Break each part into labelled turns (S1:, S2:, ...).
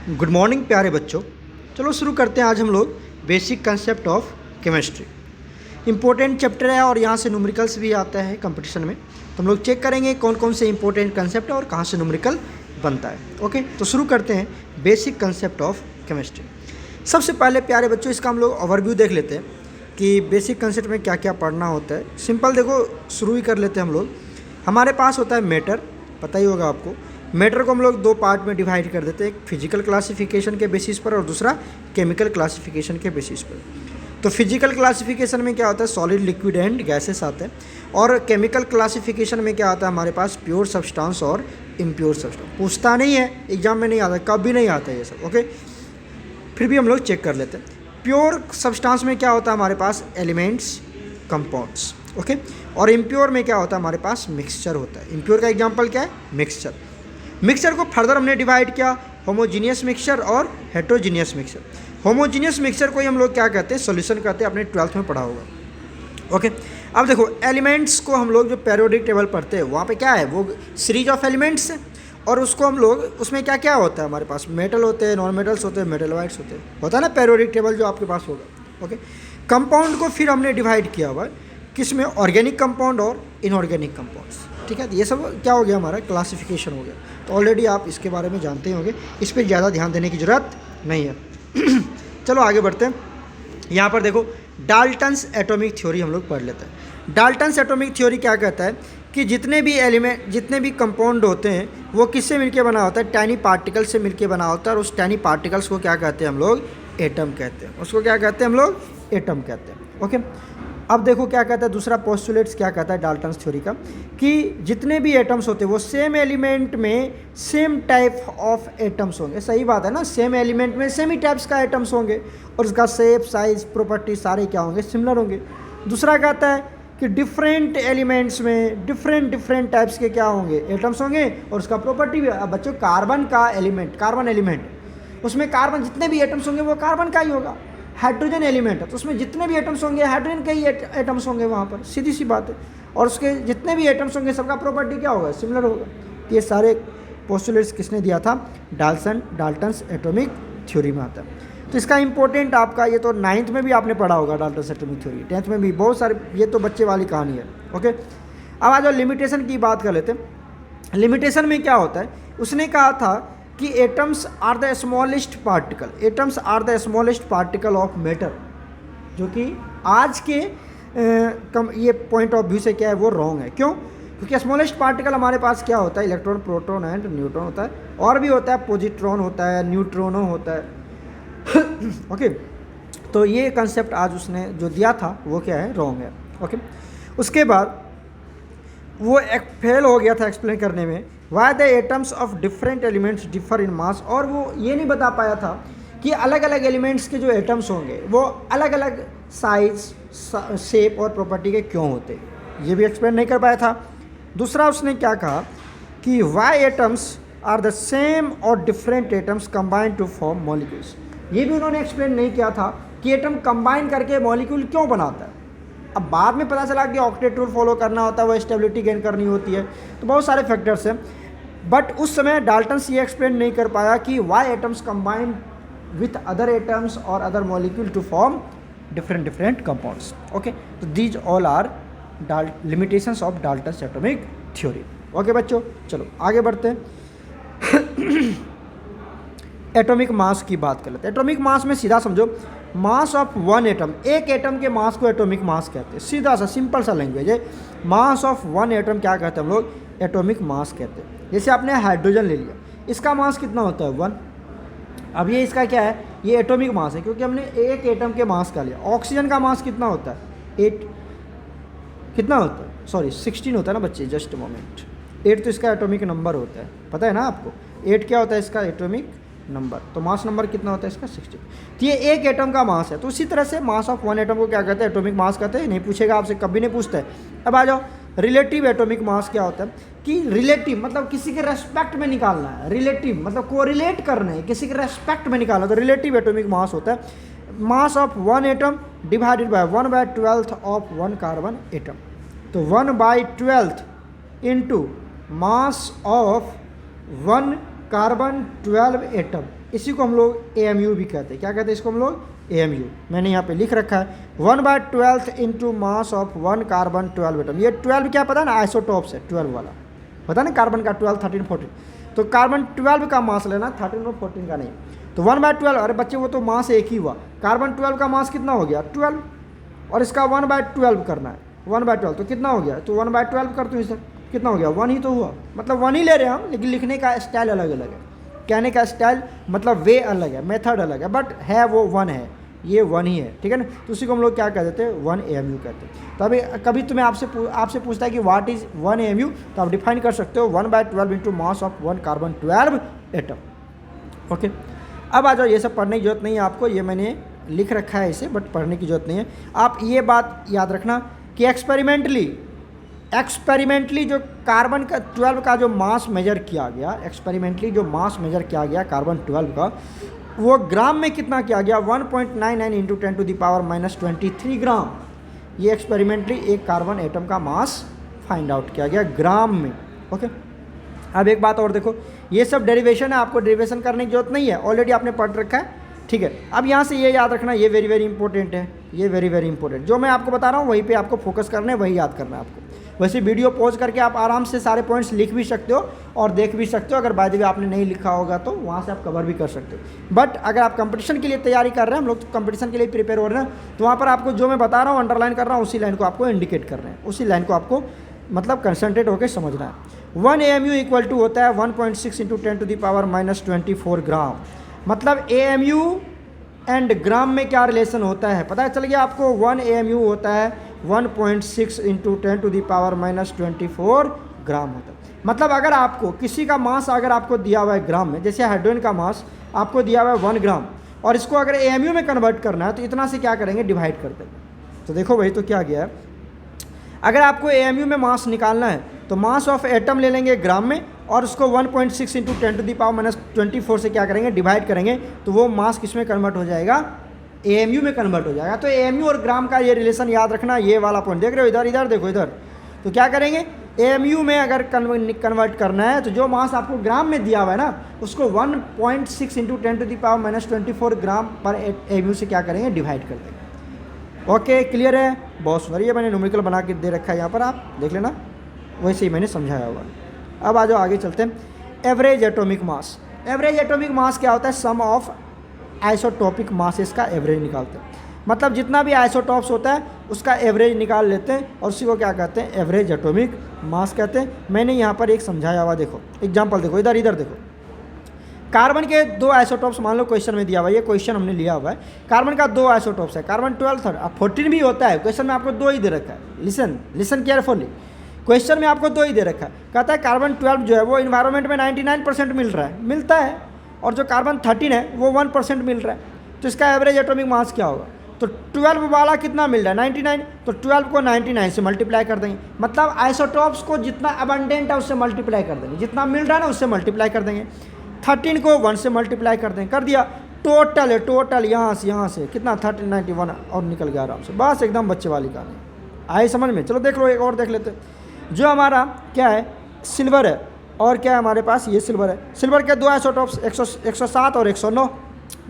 S1: Good morning प्यारे बच्चों। चलो शुरू करते हैं आज हम लोग basic concept of chemistry. Important chapter है और यहाँ से न्यूमेरिकल्स भी आता है कंपटीशन में, तो हम लोग चेक करेंगे कौन कौन से इंपॉर्टेंट कंसेप्ट है और कहाँ से न्यूमेरिकल बनता है। ओके, तो शुरू करते हैं बेसिक कंसेप्ट ऑफ केमिस्ट्री। सबसे पहले प्यारे बच्चों इसका हम लोग ओवरव्यू देख लेते हैं कि बेसिक कंसेप्ट में क्या क्या पढ़ना होता है। सिंपल देखो, शुरू ही कर लेते हैं हम लोग। हमारे पास होता है मैटर, पता ही होगा आपको। मैटर को हम लोग दो पार्ट में डिवाइड कर देते हैं, एक फिजिकल क्लासिफिकेशन के बेसिस पर और दूसरा केमिकल क्लासिफिकेशन के बेसिस पर। तो फिजिकल क्लासिफिकेशन में क्या होता है, सॉलिड, लिक्विड एंड गैसेस आते हैं, और केमिकल क्लासिफिकेशन में क्या आता है हमारे पास, प्योर सब्सटेंस और इम्प्योर सब्सटेंस। पूछता नहीं है, एग्जाम में नहीं आता, कभी नहीं आता ये सब। ओके, फिर भी हम लोग चेक कर लेते हैं। प्योर सब्सटेंस में क्या होता है हमारे पास, एलिमेंट्स, कंपाउंड्स। ओके, और इम्प्योर में क्या होता है हमारे पास, मिक्सचर होता है। इम्प्योर का एग्जांपल क्या है, मिक्सचर। मिक्सचर को फर्दर हमने डिवाइड किया, होमोजीनियस मिक्सचर और हेट्रोजीनियस मिक्सचर। होमोजीनियस मिक्सचर को ही हम लोग क्या कहते हैं, सॉल्यूशन कहते हैं, अपने 12th में पढ़ा होगा। ओके, अब देखो एलिमेंट्स को हम लोग जो पेरियोडिक टेबल पढ़ते हैं वहाँ पे क्या है, वो सीरीज ऑफ एलिमेंट्स है, और उसको हम लोग उसमें क्या क्या होता है हमारे पास, मेटल होते हैं, नॉन मेटल्स होते हैं, मेटलवाइड्स होते हैं, होता है ना पेरियोडिक टेबल जो आपके पास होगा। ओके, कंपाउंड को फिर हमने डिवाइड किया हुआ है किस में, ऑर्गेनिक कंपाउंड और इनऑर्गेनिक कंपाउंड्स। ठीक है, ये सब क्या हो गया हमारा, क्लासिफिकेशन हो गया। तो ऑलरेडी आप इसके बारे में जानते ही होंगे, इस पर ज़्यादा ध्यान देने की ज़रूरत नहीं है। चलो आगे बढ़ते हैं। यहाँ पर देखो डाल्टन्स एटॉमिक थ्योरी हम लोग पढ़ लेते हैं। डाल्टन्स एटॉमिक थ्योरी क्या कहता है कि जितने भी एलिमेंट, जितने भी कंपाउंड होते हैं वो किससे मिलके बना होता है, टाइनी पार्टिकल से मिलके बना होता है, और उस टाइनी पार्टिकल्स को क्या कहते हैं हम लोग, एटम कहते हैं। उसको क्या कहते हैं हम लोग, एटम कहते हैं। ओके, अब देखो क्या कहता है दूसरा पोस्टुलेट्स, क्या कहता है डाल्टन्स थ्योरी का, कि जितने भी एटम्स होते हैं वो सेम एलिमेंट में सेम टाइप ऑफ एटम्स होंगे। सही बात है ना, सेम एलिमेंट में सेम ही टाइप्स का एटम्स होंगे, और उसका शेप, साइज, प्रॉपर्टी सारे क्या होंगे, सिमिलर होंगे। दूसरा कहता है कि डिफरेंट एलिमेंट्स में डिफरेंट टाइप्स के क्या होंगे, एटम्स होंगे, और उसका प्रॉपर्टी भी। अब बच्चों कार्बन का एलिमेंट, कार्बन एलिमेंट, उसमें कार्बन जितने भी एटम्स होंगे वो कार्बन का ही होगा। हाइड्रोजन एलिमेंट है तो उसमें जितने भी एटम्स होंगे हाइड्रोजन के ही एटम्स होंगे वहाँ पर, सीधी सी बात है। और उसके जितने भी एटम्स होंगे सबका प्रॉपर्टी क्या होगा, सिमिलर होगा। तो ये सारे पोस्टुलेट्स किसने दिया था, डाल्टन्स एटॉमिक थ्योरी में आता है। तो इसका इंपॉर्टेंट आपका ये तो 9th में भी आपने पढ़ा होगा डाल्टन्स एटॉमिक थ्योरी, 10th में भी, बहुत सारे, ये तो बच्चे वाली कहानी है। ओके, अब आज लिमिटेशन की बात कर लेते हैं। लिमिटेशन में क्या होता है, उसने कहा था कि atoms are the smallest particle, atoms are the smallest particle of matter, जो कि आज के ये पॉइंट ऑफ व्यू से क्या है, वो रॉन्ग है। क्यों? क्योंकि स्मॉलेस्ट पार्टिकल हमारे पास क्या होता है, इलेक्ट्रॉन, प्रोटॉन एंड न्यूट्रॉन होता है, और भी होता है, पॉजिट्रॉन होता है, न्यूट्रॉनो होता है। ओके, तो ये कंसेप्ट आज उसने जो दिया था वो क्या है, रॉन्ग है। ओके, उसके बाद वो एक फेल हो गया था एक्सप्लेन करने में, why the atoms of different elements differ in mass, और वो ये नहीं बता पाया था कि अलग अलग एलिमेंट्स के जो एटम्स होंगे वो अलग अलग साइज, शेप और प्रॉपर्टी के क्यों होते, ये भी एक्सप्लेन नहीं कर पाया था। दूसरा उसने क्या कहा कि why atoms are the same और different atoms combined to form molecules, ये भी उन्होंने एक्सप्लेन नहीं किया था कि एटम कंबाइन करके मॉलिक्यूल क्यों बनाता है। अब बाद में पता चला कि ऑक्टेट रूल फॉलो करना होता है, वो स्टेबिलिटी गेन करनी होती है, तो बहुत सारे फैक्टर्स हैं। बट उस समय डाल्टन्स ये एक्सप्लेन नहीं कर पाया कि why atoms combine with other atoms और other molecule to form different compounds. Okay, तो these all are limitations of Dalton's atomic theory. Okay बच्चों, चलो आगे बढ़ते हैं। एटॉमिक मास की बात कर लेते हैं। एटॉमिक मास में सीधा समझो, मास ऑफ वन एटम, एक एटम के मास को एटॉमिक मास कहते हैं। सीधा सा सिंपल सा लैंग्वेज है, मास ऑफ वन एटम क्या कहते हैं हम लोग, एटॉमिक मास कहते हैं। जैसे आपने हाइड्रोजन ले लिया, इसका मास कितना होता है, 1। अब ये इसका क्या है, ये एटॉमिक मास है क्योंकि हमने एक एटम के मास का लिया। ऑक्सीजन का मास कितना होता है, 8, कितना होता है, सॉरी 16 होता है ना बच्चे, जस्ट मोमेंट। 8 तो इसका एटॉमिक नंबर होता है, पता है ना आपको, 8 क्या होता है इसका एटॉमिक नंबर। तो मास नंबर कितना होता है इसका, 16। तो ये एक एटम का मास है। तो उसी तरह से मास ऑफ वन एटम को क्या कहते हैं, एटॉमिक मास कहते हैं। नहीं पूछेगा आपसे, कभी नहीं पूछता है। अब आ जाओ रिलेटिव एटॉमिक मास क्या होता है, कि रिलेटिव मतलब किसी के रेस्पेक्ट में निकालना है, रिलेटिव मतलब कोरिलेट करना है, किसी के रेस्पेक्ट में निकालना, तो रिलेटिव एटॉमिक मास होता है mass of one atom divided by 1/12 of one carbon atom. तो 1/12 into mass of one carbon 12 atom, इसी को हम लोग AMU भी कहते हैं। क्या कहते हैं इसको हम लोग? AMU। मैंने यहाँ पे लिख रखा है 1/12 into mass of 1 carbon 12 atom. ये 12 क्या पता है ना, आइसोटॉप्स है 12 वाला, पता ना कार्बन का 12, 13, 14। तो कार्बन 12 का मास लेना, 13 और 14 का नहीं। तो 1/12, अरे बच्चे वो तो मास एक ही हुआ। कार्बन 12 का मास कितना हो गया? 12, और इसका 1/12 करना है। 1/12 तो कितना हो गया? तो 1/12 कर दो इसे, कितना हो गया? 1 ही तो हुआ। मतलब 1 ही ले रहे हैं हम, लेकिन लिखने का स्टाइल अलग अलग है, कहने का स्टाइल मतलब वे अलग है, मेथड अलग है, बट है वो 1 है, ये 1 ही है, ठीक है ना। तो उसी को हम लोग क्या कह देते हैं? 1 AMU कहते हैं। तो अभी कभी तुम्हें आपसे पूछता है कि व्हाट इज़ 1 AMU, तो आप डिफाइन कर सकते हो 1/12 into mass of 1 carbon 12 atom. Okay, अब आ जाओ, ये सब पढ़ने की जरूरत नहीं है आपको, ये मैंने लिख रखा है इसे, बट पढ़ने की जरूरत नहीं है। आप ये बात याद रखना कि एक्सपेरिमेंटली जो कार्बन का 12 का जो मास मेजर किया गया, एक्सपेरिमेंटली जो मास मेजर किया गया कार्बन 12 का, वो ग्राम में कितना किया गया? 1.99 इंटू 10⁻⁻23 ग्राम। ये एक्सपेरिमेंटली एक कार्बन एटम का मास फाइंड आउट किया गया ग्राम में। ओके, अब एक बात और देखो, ये सब डेरिवेशन है, आपको डेरिवेशन करने की जरूरत नहीं है, ऑलरेडी आपने पढ़ रखा है, ठीक है। अब यहाँ से ये याद रखना, ये वेरी वेरी इंपॉर्टेंट है, ये वेरी वेरी इंपॉर्टेंट, जो मैं आपको बता रहा हूँ वहीं पे आपको फोकस करना है, वही याद करना है आपको। वैसे वीडियो पॉज करके आप आराम से सारे पॉइंट्स लिख भी सकते हो और देख भी सकते हो, अगर बाय द वे आपने नहीं लिखा होगा तो वहाँ से आप कवर भी कर सकते हो। बट अगर आप कंपटीशन के लिए तैयारी कर रहे हैं, हम लोग तो कंपटीशन के लिए प्रिपेयर हो रहे हैं, तो वहाँ पर आपको जो मैं बता रहा हूँ, अंडरलाइन कर रहा हूँ, उसी लाइन को आपको इंडिकेट कर रहे हैं, उसी लाइन को आपको मतलब कंसंट्रेट होकर समझना है। 1 AMU इक्वल टू होता है 1.6 इंटू 10⁻⁻24 ग्राम। मतलब AMU एंड ग्राम में क्या रिलेशन होता है पता चल गया आपको? 1 AMU होता है 1.6 इंटू 10⁻⁻24 ग्राम होता है। मतलब अगर आपको किसी का मास अगर आपको दिया हुआ है ग्राम में, जैसे हाइड्रोजन का मास आपको दिया हुआ है 1 ग्राम, और इसको अगर AMU में कन्वर्ट करना है तो इतना से क्या करेंगे? डिवाइड कर देंगे। तो देखो भाई, तो क्या गया है, अगर आपको AMU में मास निकालना है तो मास ऑफ एटम ले लेंगे ग्राम में, और उसको 1.6 इंटू 10⁻⁻24 से क्या करेंगे? डिवाइड करेंगे, तो वो मास किस में कन्वर्ट हो जाएगा? AMU में कन्वर्ट हो जाएगा। तो AMU और ग्राम का ये रिलेशन याद रखना, ये वाला पॉइंट देख रहे हो, इधर इधर देखो इधर। तो क्या करेंगे? AMU में अगर कन्वर्ट करना है तो जो मास आपको ग्राम में दिया हुआ है ना, उसको 1.6 इंटू 10⁻⁻24 ग्राम पर AMU से क्या करेंगे? डिवाइड कर देंगे। ओके, क्लियर है? बहुत सुंदर, ये मैंने न्यूमेरिकल बना के दे रखा है यहाँ पर, आप देख लेना, वैसे ही मैंने समझाया हुआ। अब आ जाओ आगे चलते हैं। Average atomic mass. Average atomic mass क्या होता है? सम ऑफ आइसोटॉपिक मासेस का एवरेज निकालते हैं। मतलब जितना भी आइसोटॉप्स होता है उसका एवरेज निकाल लेते हैं, और उसी को क्या कहते हैं? एवरेज एटॉमिक मास कहते हैं। मैंने यहाँ पर एक समझाया हुआ, देखो एग्जाम्पल देखो, इधर इधर देखो। कार्बन के 2 आइसोटॉप्स मान लो क्वेश्चन में दिया हुआ है, ये क्वेश्चन हमने लिया हुआ है, कार्बन का 2 आइसोटॉप्स है, कार्बन 12 अब 14 भी होता है, क्वेश्चन में आपको 2 ही दे रखा है। लिसन केयरफुली, क्वेश्चन में आपको 2 ही दे रखा है। कहता है कार्बन 12 जो है वो इन्वायरमेंट में 99% मिल रहा है, मिलता है, और जो कार्बन 13 है वो 1% मिल रहा है। तो इसका एवरेज एटॉमिक मास क्या होगा? तो 12 वाला कितना मिल रहा है? 99, तो 12 को 99 से मल्टीप्लाई कर देंगे। मतलब आइसोटॉप्स को जितना अबंडेंट है उससे मल्टीप्लाई कर देंगे, जितना मिल रहा है ना उससे मल्टीप्लाई कर देंगे। 13 को 1 से मल्टीप्लाई कर देंगे, कर दिया। टोटल है, टोटल यहाँ से कितना? 1391 और निकल गया आराम से। बस एकदम बच्चे वाली कहानी, आई समझ में? चलो देख लो, एक और देख लेते हैं। जो हमारा क्या है? सिल्वर है, और क्या है हमारे पास? ये सिल्वर है। सिल्वर के 2 आइसोटॉप्स 107 और 109,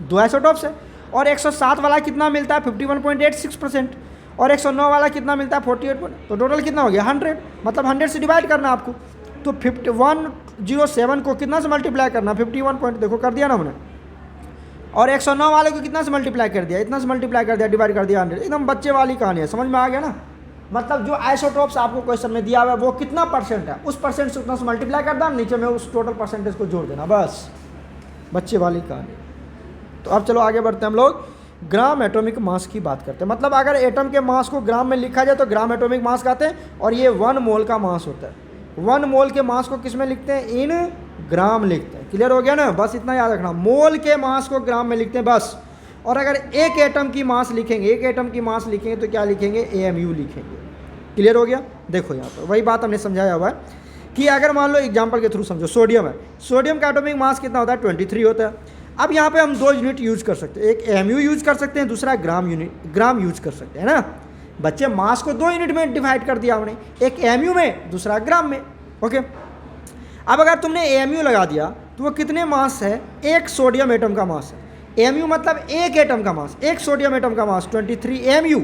S1: 2 आइसोटॉप्स है। और 107 वाला कितना मिलता है? 51.86%, और 109 वाला कितना मिलता है? 48। तो टोटल कितना हो गया? 100। मतलब 100 से डिवाइड करना आपको। तो 5107 को कितना से मल्टीप्लाई करना? 51 पॉइंट, देखो कर दिया ना हमने। और 109 वाले को कितना से मल्टीप्लाई कर दिया? इतना से मल्टीप्लाई कर दिया, डिवाइड कर दिया 100। एकदम बच्चे वाली कहानी है, समझ में आ गया ना? मतलब जो आइसोटॉप्स आपको क्वेश्चन में दिया हुआ है वो कितना परसेंट है, उस परसेंट से उतना से मल्टीप्लाई कर देना, नीचे में उस टोटल परसेंटेज को जोड़ देना, बस बच्चे वाली कहानी। तो अब चलो आगे बढ़ते हैं, हम लोग ग्राम एटॉमिक मास की बात करते हैं। मतलब अगर एटम के मास को ग्राम में लिखा जाए तो ग्राम एटॉमिक मास कहते हैं, और ये 1 मोल का मास होता है। 1 मोल के मास को किस में लिखते हैं? इन ग्राम लिखते हैं। क्लियर हो गया ना? बस इतना याद रखना, मोल के मास को ग्राम में लिखते हैं बस। और अगर एक एटम की मास लिखेंगे, एक एटम की मास लिखेंगे तो क्या लिखेंगे? AMU लिखेंगे। क्लियर हो गया? देखो यहाँ पर वही बात हमने समझाया हुआ है कि अगर मान लो एग्जाम्पल के थ्रू समझो, सोडियम है, सोडियम का एटॉमिक मास कितना होता है? 23 होता है। अब यहाँ पे हम 2 यूनिट यूज कर सकते हैं, एक AMU यूज कर सकते हैं, दूसरा ग्राम यूज कर सकते हैं ना बच्चे। मास को 2 यूनिट में डिवाइड कर दिया हमने, एक AMU में, दूसरा ग्राम में। ओके, अब अगर तुमने AMU लगा दिया तो वो कितने मास है, एक सोडियम एटम का मास है। एमयू मतलब एक एटम का मास, एक सोडियम एटम का मास 23 एमयू।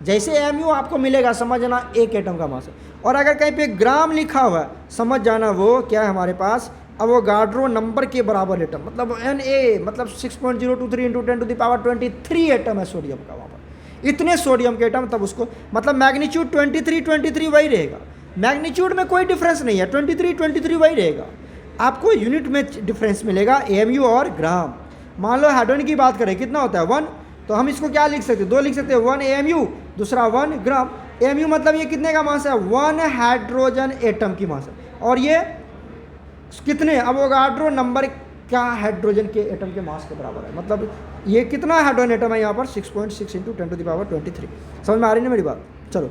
S1: जैसे एमयू आपको मिलेगा समझ जाना एक एटम का मास है। और अगर कहीं पे ग्राम लिखा हुआ है समझ जाना वो क्या है हमारे पास अवोगाड्रो नंबर के बराबर एटम, मतलब Na मतलब 6.023 × 10⁻23 एटम है सोडियम का वहाँ पर। इतने सोडियम के एटम, तब उसको मतलब मैग्नीट्यूड 23 वही रहेगा, मैग्नीट्यूड में कोई डिफरेंस नहीं है, 23 वही रहेगा। आपको यूनिट में डिफरेंस मिलेगा एमयू और ग्राम। मान लो हाइड्रोजन की बात करें कितना होता है 1, तो हम इसको क्या लिख सकते हैं, 2 लिख सकते हैं, 1 एमयू दूसरा 1 ग्राम। एमयू मतलब ये कितने का मास है, 1 हाइड्रोजन एटम की मास है। और ये कितने अवोगाड्रो नंबर क्या हाइड्रोजन के एटम के मास के बराबर है, मतलब ये कितना हाइड्रोजन एटम है यहाँ पर 6.6 × 10⁻23। समझ में आ रही है मेरी बात। चलो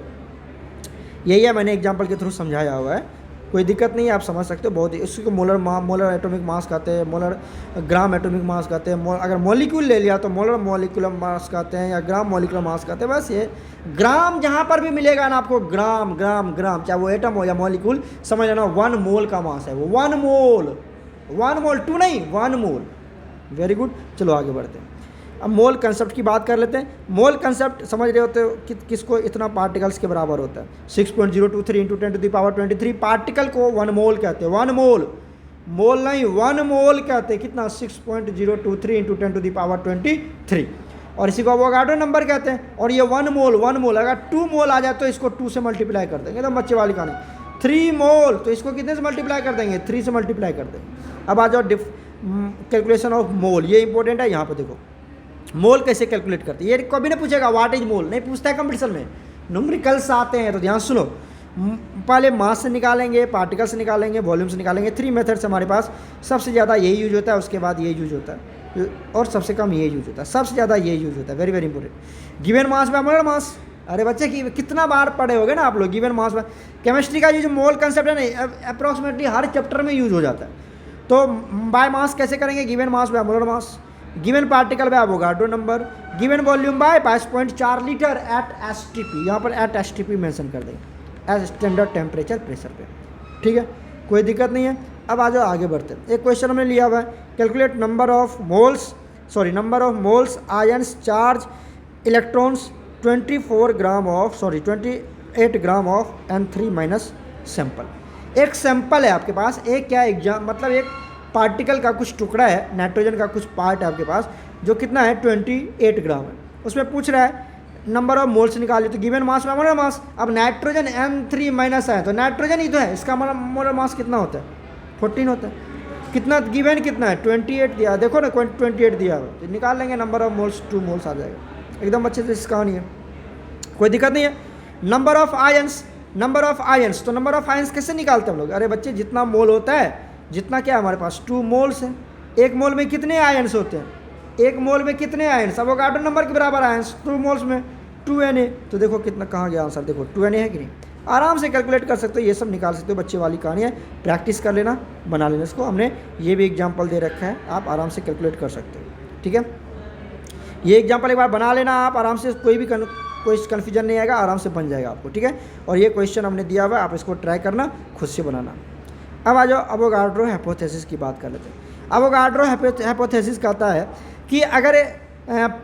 S1: यही है, मैंने एग्जांपल के थ्रू समझाया हुआ है, कोई दिक्कत नहीं है, आप समझ सकते हो। बहुत ही इसको मोलर एटॉमिक मास कहते हैं, मोलर ग्राम एटॉमिक मास कहते हैं। अगर मॉलिक्यूल ले लिया तो मोलर मॉलिक्यूलर मास कहते हैं या ग्राम मॉलिक्यूलर मास कहते हैं। बस ये ग्राम जहाँ पर भी मिलेगा ना आपको ग्राम ग्राम ग्राम, चाहे वो एटम हो या मॉलिक्यूल, समझ लेना 1 मोल का मास है वो, 1 मोल, 2 नहीं 1 मोल। वेरी गुड, चलो आगे बढ़ते हैं। अब मोल कंसेप्ट की बात कर लेते हैं। मोल कंसेप्ट समझ रहे होते हो कि किसको इतना पार्टिकल्स के बराबर होता है, 6.023 × 10⁻23 पार्टिकल को 1 मोल कहते हैं। 1 मोल, मोल नहीं 1 मोल कहते हैं, कितना 6.023 × 10⁻23। और इसी को अवोगाड्रो नंबर कहते हैं। और ये 1 मोल अगर 2 मोल आ जाए तो इसको 2 से मल्टीप्लाई कर देंगे, एकदम बच्चे वाली कहानी। 3 मोल तो इसको कितने से मल्टीप्लाई कर देंगे, 3 से मल्टीप्लाई कर देंगे। अब आ जाओ कैलकुलेशन ऑफ मोल, ये इंपॉर्टेंट है। यहाँ पर देखो मोल कैसे कैलकुलेट करते हैं, ये कभी नहीं पूछेगा व्हाट इज मोल, नहीं पूछता है कंपटीशन में, न्यूमेरिकल्स आते हैं। तो ध्यान सुनो, पहले मास से निकालेंगे, पार्टिकल से निकालेंगे, वॉल्यूम से निकालेंगे। 3 मेथड्स हमारे पास, सबसे ज़्यादा यही यूज होता है, उसके बाद ये यूज होता है, और सबसे कम ये यूज होता है, सबसे ज़्यादा ये यूज होता है। Very very important. Given mass by molar mass, अरे बच्चे कितना बार पढ़े होगे ना आप लोग, गिवन मास बाय। केमिस्ट्री का ये जो मोल कंसेप्ट है ना अप्रॉक्सीमेटली हर चैप्टर में यूज हो जाता है। तो बाय मास कैसे करेंगे, given mass by molar mass, given particle by Avogadro number, given volume by 22.4 litre at STP, यहाँ पर एट एसटीपी मेंशन कर देंगे, एज स्टैंडर्ड टेम्परेचर प्रेशर पे। ठीक है, कोई दिक्कत नहीं है। अब आ जाओ आगे बढ़ते हैं। एक क्वेश्चन हमने लिया हुआ है, calculate number of moles ions charge electrons 28 gram of N3- sample. एक सैंपल है आपके पास, एक क्या एग्जाम मतलब एक पार्टिकल का कुछ टुकड़ा है, नाइट्रोजन का कुछ पार्ट है आपके पास, जो कितना है 28 ग्राम है। उसमें पूछ रहा है नंबर ऑफ मोल्स निकालिए, तो गिवन मास में मोलर मास। अब नाइट्रोजन N3- है तो नाइट्रोजन ही तो है, इसका मोलर मास कितना होता है 14 होता है। कितना गिवन कितना है 28 दिया, देखो ना 28 दिया है, तो निकाल लेंगे नंबर ऑफ मोल्स 2 मोल्स आ जाएगा, एकदम अच्छे से इसका कहानी है, कोई दिक्कत नहीं है। नंबर ऑफ आयंस, तो नंबर ऑफ आयंस कैसे निकालते हैं हम लोग, अरे बच्चे जितना मोल होता है, जितना क्या हमारे पास 2 मोल्स हैं, 1 मोल में कितने आयंस होते हैं, 1 मोल में कितने आयंस, अवोगाड्रो नंबर के बराबर आयंस 2 मोल्स में 2Na। तो देखो कितना कहाँ गया आंसर, देखो 2Na है कि नहीं, आराम से कैलकुलेट कर सकते हो, ये सब निकाल सकते हो, बच्चे वाली कहानी है, प्रैक्टिस कर लेना, बना लेना इसको। हमने ये भी एग्जाम्पल दे रखा है, आप आराम से कैलकुलेट कर सकते हो। ठीक है, ये एग्जाम्पल एक बार बना लेना आप आराम से, कोई कन्फ्यूजन नहीं आएगा, आराम से बन जाएगा आपको। ठीक है, और ये क्वेश्चन हमने दिया हुआ है, आप इसको ट्राई करना, खुद से बनाना। अब आ जाओ अवोगाड्रो हाइपोथेसिस की बात कर लेते हैं। अवोगाड्रो हाइपोथेसिस कहता है कि अगर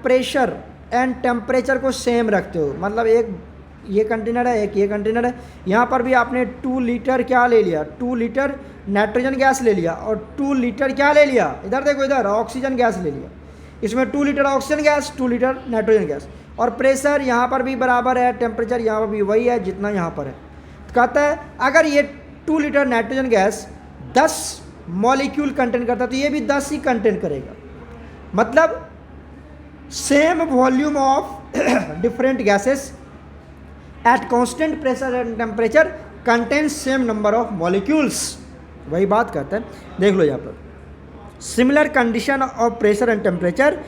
S1: प्रेशर एंड टेम्परेचर को सेम रखते हो, मतलब एक ये कंटेनर है, एक ये कंटेनर है, यहाँ पर भी आपने 2 लीटर क्या ले लिया, 2 लीटर नाइट्रोजन गैस ले लिया और 2 लीटर क्या ले लिया, इधर देखो इधर ऑक्सीजन गैस ले लिया, इसमें 2 litre oxygen gas, 2 litre nitrogen gas, और प्रेशर यहाँ पर भी बराबर है, टेम्परेचर यहाँ पर भी वही है जितना यहाँ पर है। तो कहता है अगर ये 2 litre nitrogen gas 10 molecule contain करता है तो ये भी 10 ही कंटेन करेगा, मतलब same volume of different gases at constant pressure and temperature contain same number of molecules. वही बात करते हैं, देख लो यहाँ पर, similar condition of pressure and temperature,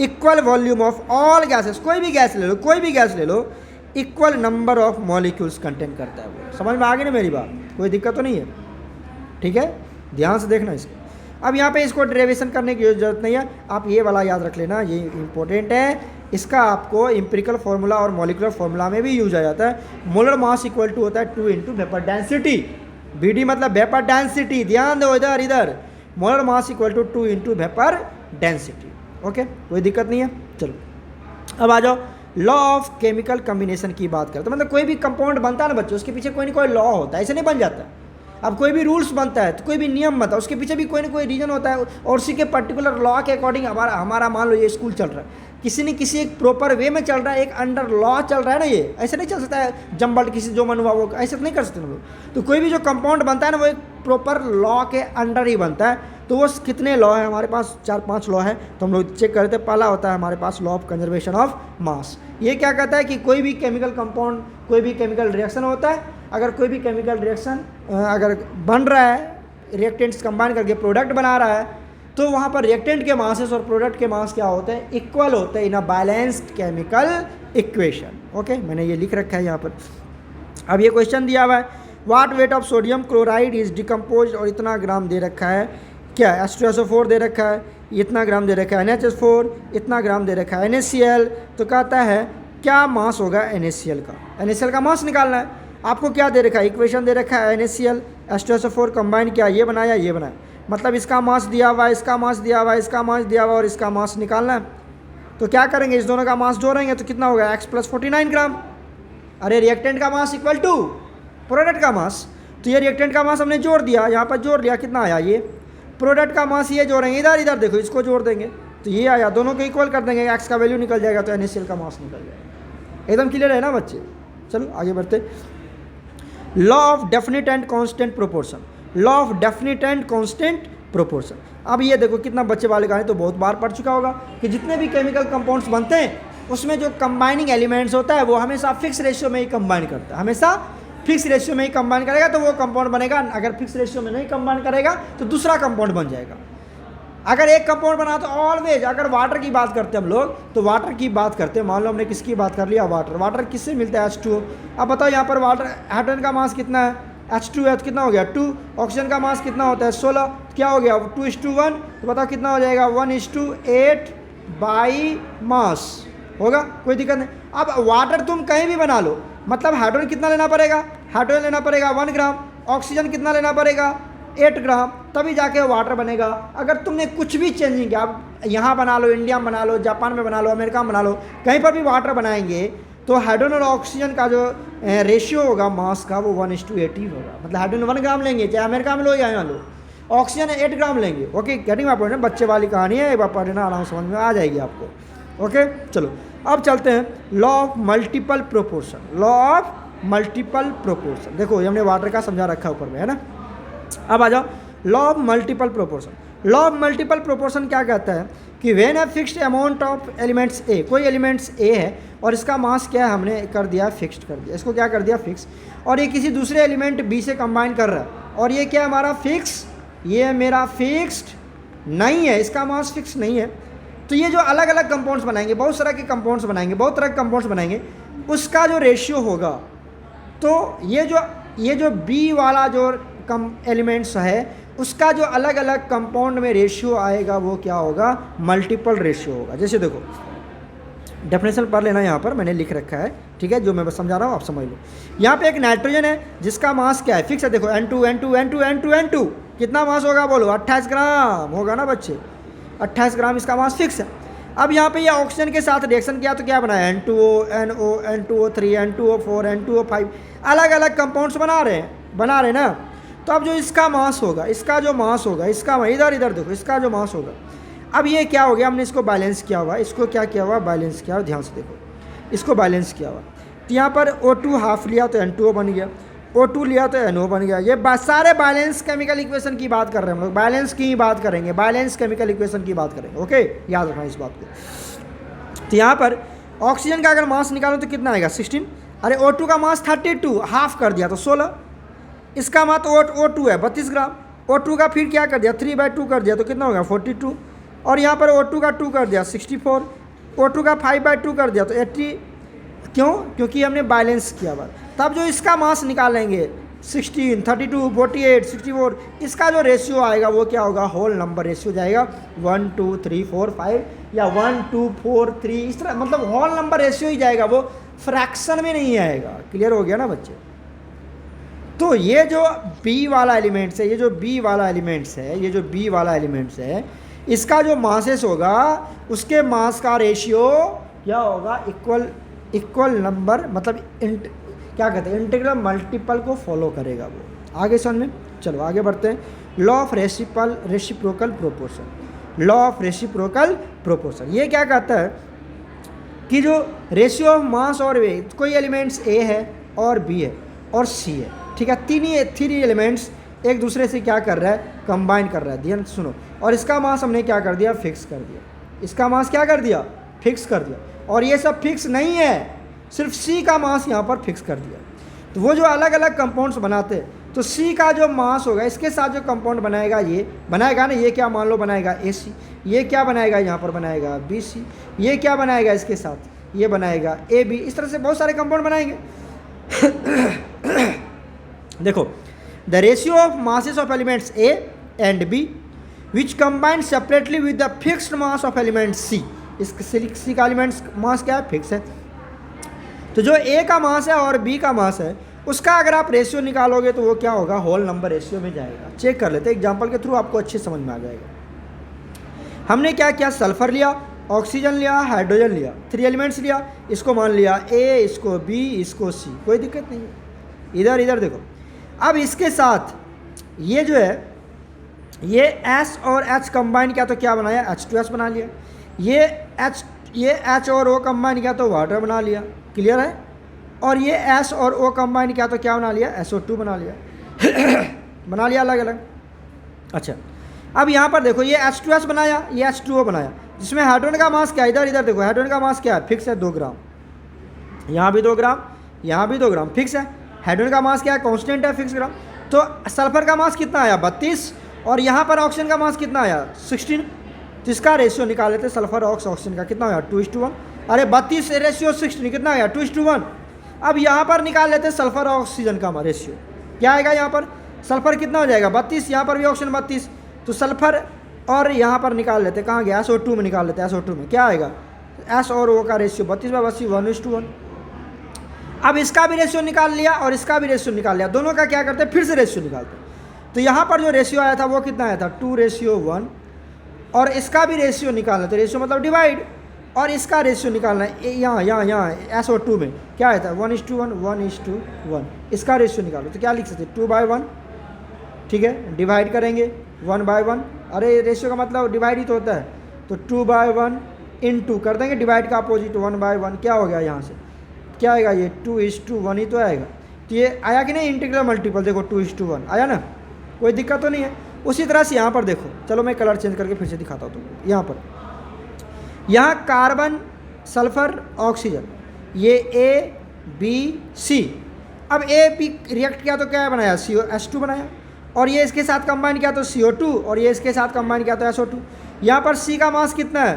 S1: equal volume of all gases, कोई भी गैस ले लो, equal number of molecules contain करता है वो। समझ में आ गई ना मेरी बात, कोई दिक्कत तो नहीं है। ठीक है, ध्यान से देखना इसको। अब यहाँ पे इसको डेरिवेशन करने की जरूरत नहीं है, आप ये वाला याद रख लेना, ये इंपॉर्टेंट है, इसका आपको एम्पिरिकल फार्मूला और मॉलिकुलर फार्मूला में भी यूज आ जाता है। मोलर मास इक्वल टू होता है 2 × वेपर डेंसिटी, BD मतलब वेपर डेंसिटी, ध्यान दो इधर, molar mass equal to 2 into vapour density. Okay, कोई दिक्कत नहीं है। चलो अब आ जाओ लॉ ऑफ केमिकल कम्बिनेशन की बात करते हैं। मतलब कोई भी कंपाउंड बनता है ना बच्चों, उसके पीछे कोई ना कोई लॉ होता है, ऐसे नहीं बन जाता। अब कोई भी रूल्स बनता है तो कोई भी नियम बनता है, उसके पीछे भी कोई ना कोई रीजन होता है और उसी के पर्टिकुलर लॉ के अकॉर्डिंग हमारा मान लो ये स्कूल चल रहा है, किसी न किसी एक प्रॉपर वे में चल रहा है, एक अंडर लॉ चल रहा है ना। ये ऐसे नहीं चल सकता है जम्बल्ट किसी जो मन हुआ वो, ऐसे नहीं कर सकते ना लोग। तो कोई भी जो कंपाउंड बनता है ना वो एक प्रॉपर लॉ के अंडर ही बनता है। तो वो कितने लॉ है हमारे पास, 4-5 लॉ है, तो हम लोग चेक करते हैं। पहला होता है हमारे पास law of conservation of mass. ये क्या कहता है कि कोई भी केमिकल कंपाउंड, कोई भी केमिकल रिएक्शन होता है, अगर कोई भी केमिकल रिएक्शन अगर बन रहा है, रिएक्टेंट्स कंबाइन करके प्रोडक्ट बना रहा है, तो वहाँ पर रिएक्टेंट के मासेस और प्रोडक्ट के मास क्या होते हैं, इक्वल होते हैं in a balanced chemical equation. Okay, मैंने ये लिख रखा है यहाँ पर। अब ये क्वेश्चन दिया हुआ है, what weight of sodium chloride is decompose, और इतना ग्राम दे रखा है, क्या H2SO4 दे रखा है, इतना ग्राम दे रखा है NaHS4, इतना ग्राम दे रखा है NaCl। तो कहता है क्या मास होगा NaCl का, NaCl का मास निकालना है। आपको क्या दे रखा है, इक्वेशन दे रखा है NaCl H2SO4 कंबाइन किया, ये बनाया ये बनाया, मतलब इसका मास दिया हुआ है, इसका मास दिया हुआ है, इसका मास दिया हुआ है और इसका मास निकालना है। तो क्या करेंगे, इस दोनों का मास जोड़ेंगे तो कितना होगा x + 49 ग्राम। अरे रिएक्टेंट का मास इक्वल टू प्रोडक्ट का मास, तो ये रिएक्टेंट का मास हमने जोड़ दिया, यहाँ पर जोड़ लिया, कितना आया, ये प्रोडक्ट का मास ये जोड़ेंगे, इधर इधर देखो इसको जोड़ देंगे तो ये आया, दोनों को इक्वल कर देंगे, x का वैल्यू निकल जाएगा तो NaCl का मास निकल जाएगा। एकदम क्लियर है ना बच्चे। चलो आगे बढ़ते। Law of definite and constant proportion, law of definite and constant proportion. अब ये देखो कितना बच्चे वाले गाने तो बहुत बार पढ़ चुका होगा कि जितने भी केमिकल कंपाउंड्स बनते हैं उसमें जो कंबाइनिंग एलिमेंट्स होता है वो हमेशा फिक्स रेशियो में ही कंबाइन करता है, हमेशा फिक्स रेशियो में ही कंबाइन करेगा तो वो कंपाउंड बनेगा। अगर फिक्स रेशियो में नहीं कंबाइन करेगा तो दूसरा कंपाउंड बन जाएगा। अगर एक कंपाउंड बना तो ऑलवेज, अगर वाटर की बात करते हैं हम लोग तो वाटर की बात करते हैं, मान लो हमने किसकी बात कर लिया, वाटर। वाटर किससे मिलता है, H2O। अब बताओ यहाँ पर वाटर, हाइड्रोजन का मास कितना है, H2 है तो कितना हो गया 2, ऑक्सीजन का मास कितना होता है 16, क्या हो गया 2:1, तो बताओ कितना हो जाएगा 1:8 बाई मास होगा, कोई दिक्कत नहीं। अब वाटर तुम कहीं भी बना लो, मतलब हाइड्रोजन कितना लेना पड़ेगा, हाइड्रोजन लेना पड़ेगा 1 ग्राम, ऑक्सीजन कितना लेना पड़ेगा 8 ग्राम, तभी जाके वाटर बनेगा। अगर तुमने कुछ भी चेंजिंग किया, आप यहाँ बना लो, इंडिया में बना लो, जापान में बना लो, अमेरिका में बना लो, कहीं पर भी वाटर बनाएंगे तो हाइड्रोजन और ऑक्सीजन का जो रेशियो होगा मास का वो 1:8 ही होगा। मतलब हाइड्रोजन 1 ग्राम लेंगे, चाहे अमेरिका में लो या यहाँ लो, ऑक्सीजन 8 ग्राम लेंगे। ओके, गेटिंग आप पढ़ना, बच्चे वाली कहानी है, एक बार पढ़ना आराम समझ में आ जाएगी आपको। ओके चलो अब चलते हैं law of multiple proportion, law of multiple proportion. देखो ये हमने वाटर का समझा रखा है ऊपर में, है ना। अब आ जाओ law of multiple proportion. Law of multiple proportion क्या कहता है कि when a fixed amount of elements A, कोई एलिमेंट्स ए है और इसका मास क्या है, हमने कर दिया फिक्स्ड कर दिया, इसको क्या कर दिया फिक्स, और ये किसी दूसरे एलिमेंट बी से कंबाइन कर रहा है और ये क्या हमारा फिक्स, ये मेरा फिक्स्ड नहीं है, इसका मास फिक्स नहीं है। तो ये जो अलग अलग कंपाउंड्स बनाएंगे, बहुत तरह के कंपाउंड्स बनाएंगे, बहुत तरह के कंपाउंड्स बनाएंगे, उसका जो रेशियो होगा, तो ये जो बी वाला जो कम एलिमेंट्स है उसका जो अलग अलग कंपाउंड में रेशियो आएगा वो क्या होगा, मल्टीपल रेशियो होगा। जैसे देखो डेफिनेशन पढ़ लेना, यहाँ पर मैंने लिख रखा है, ठीक है, जो मैं बस समझा रहा हूँ आप समझ लो। यहाँ पे एक नाइट्रोजन है जिसका मास क्या है, फिक्स है, देखो N2 N2 N2 N2 N2, कितना मास होगा बोलो, 28 ग्राम होगा ना बच्चे, 28 ग्राम इसका मास फिक्स है। अब यहाँ पे ये ऑक्सीजन के साथ रिएक्शन किया तो क्या बनाया, N2O NO N2O3 N2O4 N2O5, अलग अलग कंपाउंड्स बना रहे हैं ना। तो अब जो इसका मास होगा, इसका जो मास होगा, इसका इधर इधर देखो, इसका जो मास होगा, अब ये क्या हो गया, हमने इसको बैलेंस किया हुआ, इसको क्या किया हुआ, बैलेंस किया हुआ, ध्यान से देखो, इसको बैलेंस किया हुआ। तो यहाँ पर O2 हाफ लिया तो N2O बन गया, O2 लिया तो NO बन गया। ये सारे बैलेंस केमिकल इक्वेशन की बात कर रहे हैं हम लोग, बैलेंस की बात करेंगे, बैलेंस केमिकल इक्वेशन की बात करेंगे। ओके, याद रखना इस बात को। तो यहाँ पर ऑक्सीजन का अगर मास निकालो तो कितना आएगा 16, अरे O2 का मास 32, हाफ कर दिया तो 16, इसका मास तो O2 है 32 ग्राम, O2 का फिर क्या कर दिया 3/2 कर दिया तो कितना होगा 42, और यहाँ पर O2 का 2 कर दिया 64, O2 का 5/2 कर दिया तो 80। क्यों, क्योंकि हमने बैलेंस किया हुआ। तब जो इसका मास निकालेंगे 16, 32, 48, 64, इसका जो रेशियो आएगा वो क्या होगा, होल नंबर रेशियो जाएगा 1 2 3 4 5 या 1 2 4 3, इस तरह, मतलब होल नंबर रेशियो ही जाएगा, वो फ्रैक्शन में नहीं आएगा। क्लियर हो गया ना बच्चे। तो ये जो बी वाला एलिमेंट्स है, ये जो बी वाला एलिमेंट्स है, ये जो बी वाला एलिमेंट्स है, इसका जो मासेस होगा उसके मास का रेशियो क्या होगा, इक्वल नंबर, मतलब क्या कहते हैं, इंटीग्रल मल्टीपल को फॉलो करेगा वो। आगे समझ में, चलो आगे बढ़ते हैं। Law of reciprocal proportion, law of reciprocal proportion ये क्या कहता है कि जो रेशियो ऑफ मास और वेट, कोई एलिमेंट्स ए है और बी है और सी है, ठीक है, थ्री एलिमेंट्स एक दूसरे से क्या कर रहा है, कंबाइन कर रहा है। ध्यान सुनो, और इसका मास हमने क्या कर दिया, फिक्स कर दिया। इसका मास क्या कर दिया, फिक्स कर दिया। और ये सब फिक्स नहीं है, सिर्फ सी का मास यहाँ पर फिक्स कर दिया। तो वो जो अलग अलग कंपाउंड्स बनाते हैं, तो सी का जो मास होगा इसके साथ जो कंपाउंड बनाएगा, ये बनाएगा ना, ये क्या मान लो बनाएगा ए सी, ये क्या बनाएगा यहाँ पर बनाएगा बी सी, ये क्या बनाएगा इसके साथ, ये बनाएगा ए बी। इस तरह से बहुत सारे कंपाउंड बनाएंगे। देखो, the ratio of masses of elements A and B which combine separately with the fixed mass of element C. इस सी का एलिमेंट्स मास क्या है, फिक्स है। तो जो ए का मास है और बी का मास है, उसका अगर आप रेशियो निकालोगे तो वो क्या होगा, होल नंबर रेशियो में जाएगा। चेक कर लेते हैं एग्जांपल के थ्रू, आपको अच्छे समझ में आ जाएगा। हमने क्या किया, सल्फर लिया, ऑक्सीजन लिया, हाइड्रोजन लिया, थ्री एलिमेंट्स लिया, इसको मान लिया ए, इसको बी, इसको सी, कोई दिक्कत नहीं है। इधर इधर देखो, अब इसके साथ ये जो है, ये एस और एच कंबाइन किया तो क्या बनाया, H2S बना लिया। ये एच और ओ कंबाइन किया तो वाटर बना लिया। क्लियर है। और ये एस और ओ कंबाइन किया तो क्या बना लिया, SO2 बना लिया। बना लिया अलग अलग। अच्छा, अब यहाँ पर देखो, ये H2S बनाया, ये H2O बनाया, जिसमें हाइड्रोजन का मास क्या है, इधर देखो, हाइड्रोजन का मास क्या है, फिक्स है 2 ग्राम, यहाँ भी 2 ग्राम, यहाँ भी 2 ग्राम, फिक्स है। हाइड्रोजन का मास क्या है, कांस्टेंट है, फिक्स ग्राम। तो सल्फर का मास कितना आया, 32, और यहाँ पर ऑक्सीजन का मास कितना आया, 16। तो इसका रेशियो निकाल लेते, सल्फर ऑक्सीजन का कितना आया, 2:1। अरे 32 रेशियो 16 कितना आया, 2:1। अब यहाँ पर निकाल लेते सल्फर और ऑक्सीजन का रेशियो, क्या आएगा, यहाँ पर सल्फर कितना हो जाएगा, 32, यहाँ पर भी ऑक्सीजन 32। तो सल्फर और यहाँ पर निकाल लेते, कहाँ गया, SO2 में निकाल लेते, SO2 में क्या आएगा, एस और ओ का रेशियो 32/80 1:1। अब इसका भी रेशियो निकाल लिया और इसका भी रेशियो निकाल लिया, दोनों का क्या करते हैं, फिर से रेशियो निकालते। तो यहाँ पर जो रेशियो आया था वो कितना आया था, 2:1। और इसका भी रेशियो निकालना, तो रेशियो मतलब डिवाइड, और इसका रेशियो निकालना है, यहाँ SO2 में क्या आया था, 1:1 1:1। इसका रेशियो निकालो तो क्या लिख सकते, 2/1, ठीक है, डिवाइड करेंगे 1/1। अरे रेशियो का मतलब डिवाइड ही तो होता है, तो 2/1 × कर देंगे डिवाइड का अपोजिट 1/1। क्या हो गया, यहाँ से क्या आएगा, ये 2:1 ही तो आएगा। तो ये आया कि नहीं, इंटीग्रल मल्टीपल देखो 2:1 आया ना, कोई दिक्कत तो नहीं है। उसी तरह से यहाँ पर देखो, चलो मैं कलर चेंज करके फिर से दिखाता हूँ तुमको। यहाँ कार्बन, सल्फर, ऑक्सीजन, ये A B C। अब A B रिएक्ट किया तो क्या बनाया, H2 बनाया, और ये इसके साथ कंबाइन किया तो CO2, और ये इसके साथ कंबाइन किया तो SO2। यहाँ पर C का मास कितना है,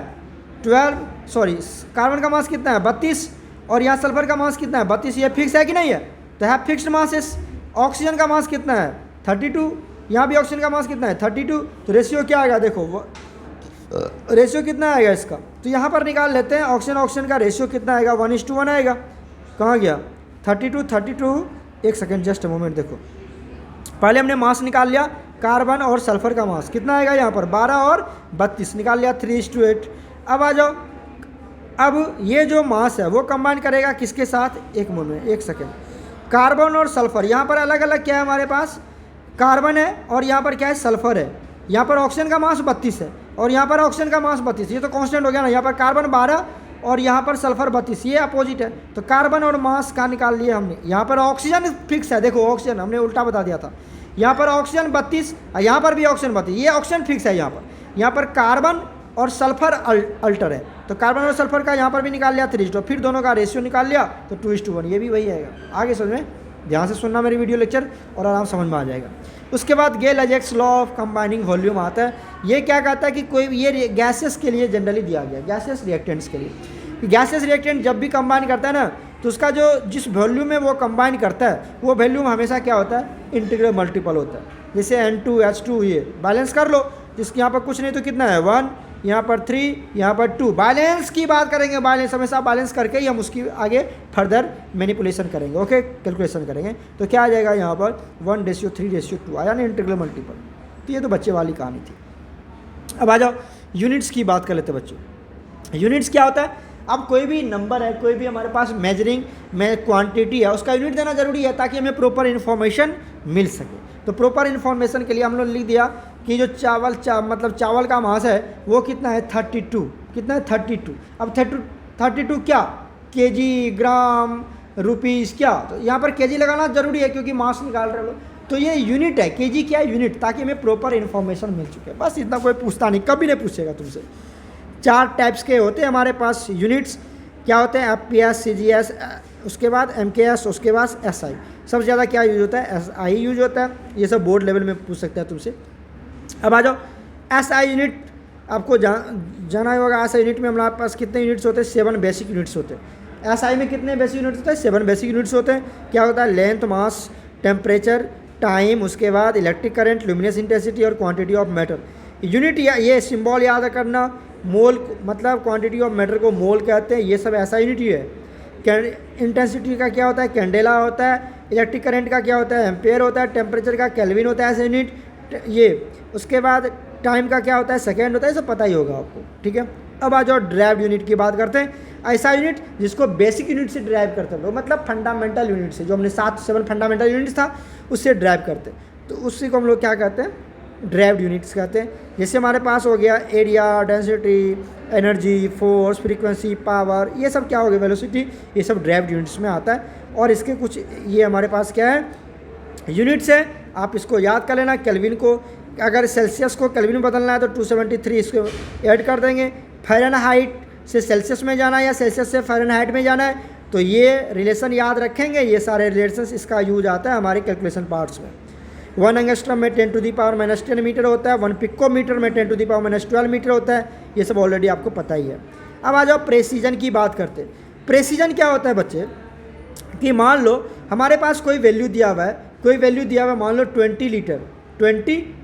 S1: 12, सॉरी कार्बन का मास कितना है, 32, और यहाँ सल्फर का मास कितना है, 32। ये फिक्स है कि नहीं है, तो है फिक्स्ड मासेस। ऑक्सीजन का मास कितना है, 32, यहाँ भी ऑक्सीजन का मास कितना है, 32। तो रेशियो क्या आएगा, देखो रेशियो कितना आएगा इसका, तो यहाँ पर निकाल लेते हैं। ऑक्सीजन का रेशियो कितना आएगा, 1:1 आएगा। कहाँ गया, 32। एक सेकेंड, जस्ट मोमेंट, देखो पहले हमने मास निकाल लिया, कार्बन और सल्फर का मास कितना आएगा, यहाँ पर 12 और 32 निकाल लिया, 3:8। अब आ जाओ, अब ये जो मास है वो कंबाइन करेगा किसके साथ, एक मोमेंट, एक सेकेंड, कार्बन और सल्फर। यहाँ पर अलग अलग क्या है हमारे पास, कार्बन है और यहाँ पर क्या है, सल्फर है। यहाँ पर ऑक्सीजन का मास 32 है और यहाँ पर ऑक्सीजन का मास 32, ये तो कांस्टेंट हो गया ना। यहाँ पर कार्बन 12 और यहाँ पर सल्फर 32, ये अपोजिट है। तो कार्बन और मास का निकाल लिए हमने। यहाँ पर ऑक्सीजन फिक्स है, देखो ऑक्सीजन हमने उल्टा बता दिया था। यहाँ पर ऑक्सीजन 32, यहाँ पर भी ऑक्सीजन 32, ये ऑक्सीजन फिक्स है। यहाँ पर कार्बन और सल्फर अल्टर है, तो कार्बन और सल्फर का यहाँ पर भी निकाल लिया 3:2, फिर दोनों का रेशियो निकाल लिया तो 2:1, ये भी वही आएगा। आगे समझ में, ध्यान से सुनना मेरी वीडियो लेक्चर और आराम समझ में आ जाएगा। उसके बाद गेल-लेजेक्स लॉ ऑफ कंबाइनिंग वॉल्यूम आता है। ये क्या कहता है कि कोई ये गैसेस के लिए जनरली दिया गया, गैसेस रिएक्टेंट्स के लिए। गैसेस रिएक्टेंट जब भी कंबाइन करता है ना, तो उसका जो जिस वॉल्यूम में वो कंबाइन करता है वो वॉल्यूम हमेशा क्या होता है, इंटीग्रल मल्टीपल होता है। जैसे N2 H2, ये बैलेंस कर लो, जिसके यहाँ पर कुछ नहीं तो कितना है 1, यहाँ पर 3, यहाँ पर 2। बैलेंस की बात करेंगे, बैलेंस हमेशा बैलेंस करके ही हम उसकी आगे फर्दर मैनिपुलेशन करेंगे, ओके, कैलकुलेशन करेंगे। तो क्या आ जाएगा यहाँ पर 1:3:2 आया ना इंटीग्रल मल्टीपल। तो ये तो बच्चे वाली कहानी थी। अब आ जाओ यूनिट्स की बात कर लेते बच्चों। यूनिट्स क्या होता है, अब कोई भी नंबर है, कोई भी हमारे पास मेजरिंग में क्वांटिटी है, उसका यूनिट देना जरूरी है ताकि हमें प्रॉपर इन्फॉर्मेशन मिल सके। तो प्रॉपर इन्फॉर्मेशन के लिए हम लोग लिख दिया कि जो मतलब चावल का मास है वो कितना है 32, कितना है 32। अब 32 क्या, केजी, ग्राम, रुपीज़ क्या, तो यहाँ पर केजी लगाना जरूरी है क्योंकि मास निकाल रहे हो। तो ये यूनिट है, केजी क्या है, यूनिट, ताकि हमें प्रॉपर इन्फॉर्मेशन मिल चुके। बस इतना कोई पूछता नहीं, कभी नहीं पूछेगा तुमसे। 4 टाइप्स के होते हैं हमारे पास यूनिट्स, क्या होते हैं, एफपीएस, सीजीएस, उसके बाद एमकेएस, उसके बाद एसआई। सबसे ज़्यादा क्या यूज होता है, एसआई यूज होता है। ये सब बोर्ड लेवल में पूछ सकते हैं तुमसे। अब आ जाओ एसआई यूनिट, आपको जाना होगा। एसआई यूनिट में हमारे पास कितने यूनिट्स होते हैं, 7 बेसिक यूनिट्स होते हैं। एसआई में कितने बेसिक यूनिट्स होते हैं, 7 बेसिक यूनिट्स होते हैं। क्या होता है, लेंथ, मास, टेम्परेचर, टाइम, उसके बाद इलेक्ट्रिक करंट, लुमिनस इंटेंसिटी और क्वांटिटी ऑफ मैटर। यूनिट या ये सिंबल याद करना, मोल मतलब क्वांटिटी ऑफ मैटर को मोल कहते हैं, ये सब ऐसा यूनिट ही है। इंटेंसिटी का क्या होता है, कैंडेला होता है। इलेक्ट्रिक करंट का क्या होता है, एम्पेयर होता है। टेम्परेचर का केल्विन होता है ऐसा यूनिट ये। उसके बाद टाइम का क्या होता है, सेकेंड होता है, सब पता ही होगा आपको, ठीक है। अब आ जाओ ड्राइव यूनिट की बात करते हैं। ऐसा यूनिट जिसको बेसिक यूनिट से ड्राइव करते हैं लोग, मतलब फंडामेंटल यूनिट से, जो हमने 7 फंडामेंटल यूनिट्स था उससे ड्राइव करते हैं, तो उसी को हम लोग क्या कहते हैं, ड्राइव्ड यूनिट्स कहते हैं। जैसे हमारे पास हो गया area, density, energy, force, frequency, power, ये सब क्या हो गया, वेलोसिटी, ये सब ड्राइव्ड यूनिट्स में आता है। और इसके कुछ ये हमारे पास क्या है, यूनिट्स है, आप इसको याद कर लेना। केल्विन को, अगर सेल्सियस को केल्विन में बदलना है तो 273 इसको ऐड कर देंगे। फ़ारेनहाइट से सेल्सियस में जाना है या सेल्सियस से फ़ारेनहाइट में जाना है, तो ये रिलेशन याद रखेंगे। ये सारे रिलेशंस इसका यूज आता है हमारे कैलकुलेशन पार्ट्स में। 1 एंगस्ट्रम में 10⁻⁻10 मीटर होता है। 1 पिकोमीटर में 10⁻12 मीटर होता है। ये सब ऑलरेडी आपको पता ही है। अब आ जाओ प्रेसीजन की बात करते हैं। प्रेसीजन क्या होता है बच्चे, कि मान लो हमारे पास कोई वैल्यू दिया हुआ है, कोई वैल्यू दिया हुआ है, मान लो 20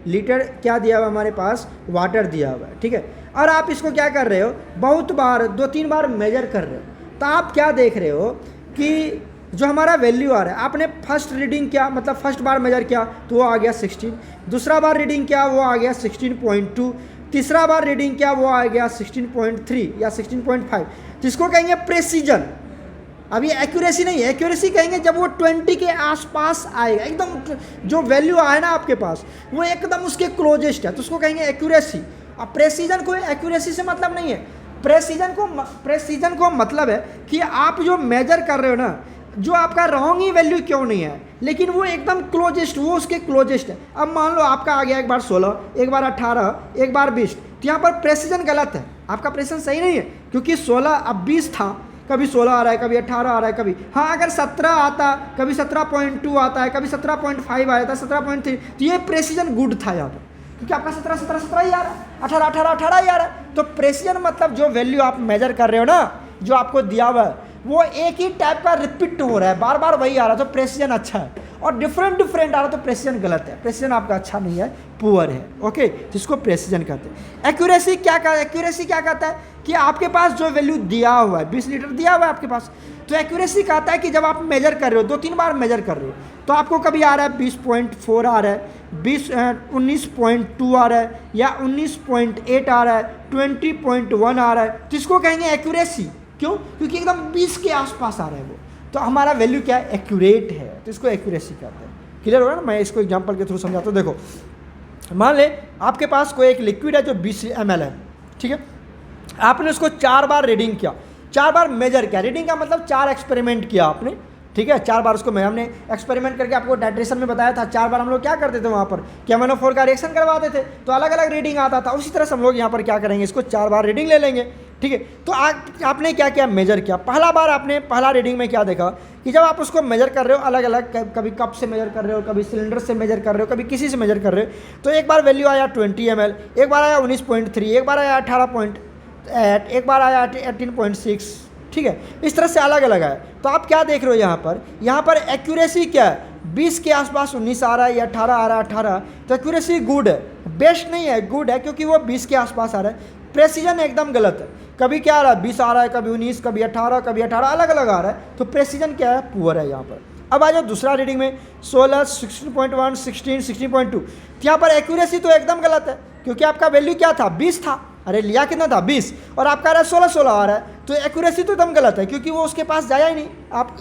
S1: लीटर क्या दिया हुआ है हमारे पास, वाटर दिया हुआ है, ठीक है। और आप इसको क्या कर रहे हो, बहुत बार 2-3 बार मेजर कर रहे हो, तो आप क्या देख रहे हो कि जो हमारा वैल्यू आ रहा है, आपने फर्स्ट रीडिंग क्या, मतलब फर्स्ट बार मेजर किया तो वो आ गया 16, दूसरा बार रीडिंग किया वो आ गया 16.2, तीसरा बार रीडिंग किया वो आ गया 16.3 या 16.5, जिसको कहेंगे प्रेसीजन। अब ये एक्यूरेसी नहीं है, एक्यूरेसी कहेंगे जब वो 20 के आसपास आएगा, एकदम जो वैल्यू आए ना आपके पास वो एकदम उसके क्लोजेस्ट है, तो उसको कहेंगे एक्यूरेसी। अब प्रेसीजन को एक्यूरेसी से मतलब नहीं है, प्रेसीजन को मतलब है कि आप जो मेजर कर रहे हो ना, जो आपका रॉन्ग ही वैल्यू क्यों नहीं है, लेकिन वो एकदम क्लोजेस्ट, वो उसके क्लोजेस्ट है। अब मान लो आपका आ गया एक बार 16, एक बार 18, एक बार 20, तो यहाँ पर प्रेसीजन गलत है, आपका प्रेसीजन सही नहीं है, क्योंकि 16 अब 20 था, कभी 16 आ रहा है, कभी 18 आ रहा है, कभी हाँ अगर 17 आता, कभी 17.2 आता है, कभी 17.5 आया था, 17.3, तो ये प्रेसीजन गुड था यहाँ पर, क्योंकि आपका 17 ही आ रहा है, 18 ही आ रहा है। तो प्रेसीजन मतलब जो वैल्यू आप मेजर कर रहे हो ना, जो आपको दिया हुआ है वो एक ही टाइप का रिपीट हो रहा है, बार बार वही आ रहा है, तो प्रेसीजन अच्छा है। और डिफरेंट आ रहा है तो प्रेसीजन गलत है, प्रेसीजन आपका अच्छा नहीं है, पुअर है, ओके, जिसको प्रेसीजन कहते हैं। एक्यूरेसी क्या कहता है कि आपके पास जो वैल्यू दिया हुआ है, 20 लीटर दिया हुआ है आपके पास, तो एक्यूरेसी कहता है कि जब आप मेजर कर रहे हो, 2-3 बार मेजर कर रहे हो, तो आपको कभी आ रहा है 20.4 आ रहा है, 19.2 आ रहा है, या 19.8 आ रहा है, 20.1 आ रहा है, तो इसको कहेंगे एक्यूरेसी। क्यों? क्योंकि एकदम 20 के आसपास आ रहा है वो, तो हमारा वैल्यू क्या है, एक्यूरेट है, तो इसको एक्यूरेसी कहते हैं। क्लियर हो रहा है ना? मैं इसको एग्जांपल के थ्रू समझाता हूँ। देखो मान ले आपके पास कोई एक लिक्विड है जो 20 ml है, ठीक है, आपने उसको 4 बार रीडिंग किया, 4 बार मेजर किया, रीडिंग का मतलब 4 एक्सपेरिमेंट किया आपने, ठीक है, 4 बार उसको हमने एक्सपेरिमेंट करके आपको टाइट्रेशन में बताया था। 4 बार हम लोग क्या करते थे वहाँ पर, KMnO4 का रिएक्शन करवाते थे, तो अलग अलग रीडिंग आता था। उसी तरह से हम लोग यहाँ पर क्या करेंगे, इसको 4 बार रीडिंग ले लेंगे, ठीक है। तो आपने क्या किया, मेजर किया। पहला रीडिंग में क्या देखा कि जब आप उसको मेजर कर रहे हो अलग अलग, कभी कप से मेजर कर रहे हो, कभी सिलेंडर से मेजर कर रहे हो, कभी किसी से मेजर कर रहे हो, तो एक बार वैल्यू आया 20 ml, एक बार आया 19.3, एक बार आया 18.8, एक बार आया 18.6, ठीक है, इस तरह से अलग अलग है। तो आप क्या देख रहे हो यहाँ पर एक्यूरेसी क्या है, 20 के आसपास 19 आ रहा है या 18 आ रहा है, 18, तो एक्यूरेसी गुड है, बेस्ट नहीं है, गुड है, क्योंकि वो 20 के आसपास आ रहा है। प्रेसिजन एकदम गलत है। कभी क्या आ रहा है 20 आ रहा है, कभी 19, कभी 18, कभी 18 अलग अलग आ रहा है, तो प्रेसिजन क्या है, पुअर है यहाँ पर। अब आ जाओ दूसरा रीडिंग में 16, 16.1, 16, 16.2। यहाँ पर एक्यूरेसी तो एकदम गलत है, क्योंकि आपका वैल्यू क्या था 20 था, अरे लिया कितना था 20, और आपका आ रहा है 16, 16 आ रहा है, तो एक्यूरेसी तो एकदम गलत है, क्योंकि वो उसके पास जाया ही नहीं। आप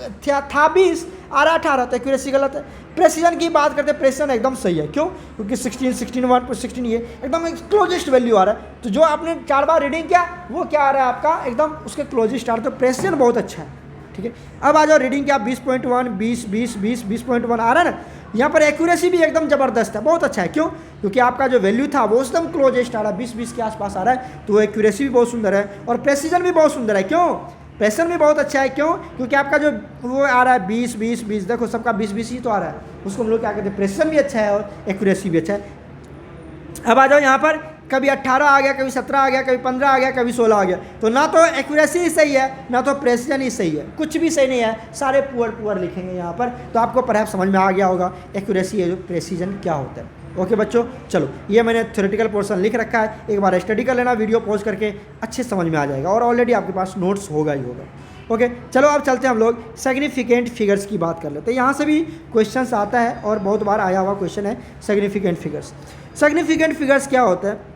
S1: था 20 आ रहा 18, तो एक्यूरेसी गलत है। प्रेसिजन की बात करते हैं, प्रेसिजन एकदम सही है, क्यों, क्योंकि 16, 16, 1.16 ये एकदम क्लोजेस्ट वैल्यू आ रहा है। तो जो आपने 4 बार रीडिंग किया वो क्या आ रहा है आपका एकदम उसके क्लोजेस्ट आ रहा है, तो प्रेसिजन बहुत अच्छा है, ठीक है। अब आ जाओ रीडिंग क्या 20.1, 20, 20, 20, 20.1 आ रहा है ना। यहाँ पर एक्यूरेसी भी एकदम ज़बरदस्त है, बहुत अच्छा है, क्यों, क्योंकि आपका जो वैल्यू था वो एकदम क्लोजेस्ट आ रहा है, 20-20 के आसपास आ रहा है, तो एक्यूरेसी भी बहुत सुंदर है और प्रेसिजन भी बहुत सुंदर है। क्यों, प्रेसिजन भी बहुत अच्छा है, क्यों, क्योंकि आपका जो वो आ रहा है 20, 20, 20, देखो सबका 20, 20 ही तो आ रहा है, उसको हम लोग क्या कहते हैं, प्रेसिजन भी अच्छा है और एक्यूरेसी भी अच्छा है। अब आ जाओ यहाँ पर कभी 18 आ गया, कभी 17 आ गया, कभी 15 आ गया, कभी 16 आ गया, तो ना तो एक्यूरेसी ही सही है, ना तो प्रेसिजन ही सही है, कुछ भी सही नहीं है, सारे पुअर लिखेंगे यहाँ पर। तो आपको परहैप्स समझ में आ गया होगा एक्यूरेसी है जो प्रेसिजन क्या होता है। ओके बच्चों, चलो ये मैंने थ्योरेटिकल पोर्शन लिख रखा है, एक बार स्टडी कर लेना, वीडियो पॉज करके अच्छे समझ में आ जाएगा, और ऑलरेडी आपके पास नोट्स होगा ही होगा। ओके चलो अब चलते हैं हम लोग सिग्निफिकेंट फिगर्स की बात कर लेते हैं। यहाँ से भी क्वेश्चंस आता है और बहुत बार आया हुआ क्वेश्चन है सिग्निफिकेंट फिगर्स। सिग्निफिकेंट फिगर्स क्या होता है